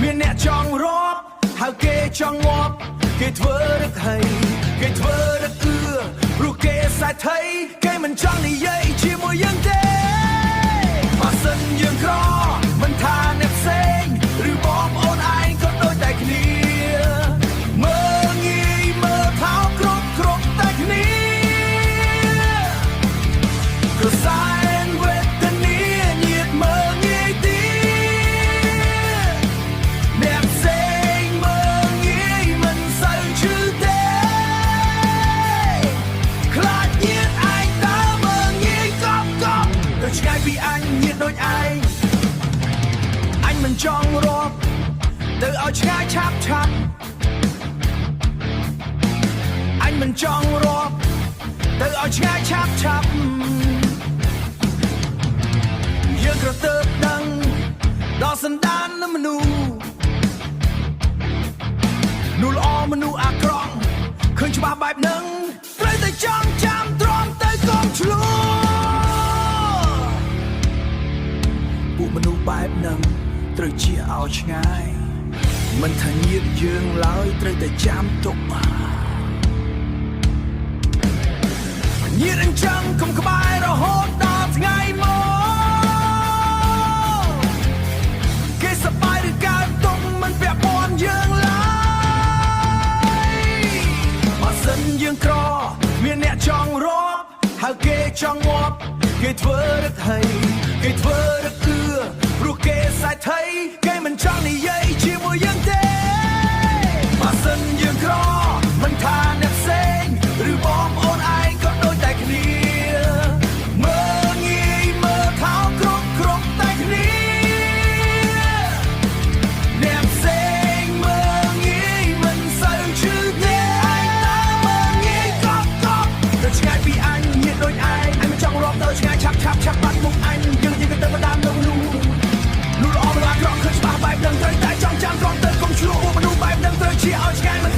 មានអ្នកចង់រាប់ហើយគេចង់ងាប់គេធ្វើរឹកហើយគេធ្វើរឹកព្រោះគេសាយថៃគេមិនចង់និយាយជាមួយយើងទេបើសិនយើងក្រមិនថាអ្នកផ្សេងឬបងប្អូនឯងក៏ដូចតែគ្នាមើលងាយមើលថោកគ្រប់តែគ្នាក៏សែនវេទនាញាតមើលងាយទីអ្នកផ្សេងមើលងាយមិនសូវឈឺទេខ្លាចញាតឯងដើរមើលងាយកប់ទៅឆ្ងាយពីអញញាតដូចឯងអញមិនចង់រាប់ទៅឲ្យឆ្ងាយឆាប់អញមិនចង់រាប់ទៅឲ្យឆ្ងាយឆាប់យើងក្រទើបដឹងដល់សន្តាននៃមនុស្សល្អមនុស្សអាក្រក់ឃើញច្បាស់បែបហ្នឹងត្រូវតែចងចាំទ្រាំទៅកុំឆ្លោះពួកមនុស្សបែបហ្នឹងត្រូវជៀសឲ្យឆ្ងាយមិនថាញាតិយើងឡើយត្រូវតែចាំទុកញាតិអញ្ចឹងកុំក្បែររហូតដល់ថ្ងៃមកគេសប្បាយឬកើតទុំមិនពាក់ព័ន្ធយើងឡើយបើសិនយើងក្រមានអ្នកចង់រាប់ហើយគេចង់ងាប់គេធ្វើរឹកហើយគេធ្វើរឹកព្រោះគេសាយថៃគេមិនចង់និយាយជាមួយយើងទេបើសិនយើងក្រមិនថាអ្នកផ្សេងឬបងប្អូនឯងក៏ដូចតែគ្នាមើលងាយមើលថោកគ្រប់តែគ្នាអ្នកផ្សេងមើលងាយមិនសូវឈឺទេឯងដើរមើលងាយកប់ទៅឆ្ងាយពីអញញាតដូចឯងមិនចង់រាប់ទៅឆ្ងាយឆាប់បាត់មុខអញយើងទៅតាមនៅនោះល្អម្ល៉េះអាក្រក់ឃើញច្បាស់បែបហ្នឹងត្រូវតែចង់ចាំទ្រាំទៅកុំឆ្លោះមនុស្សបែបហ្នឹងត្រូវជាឲ្យឆ្ងាយមិន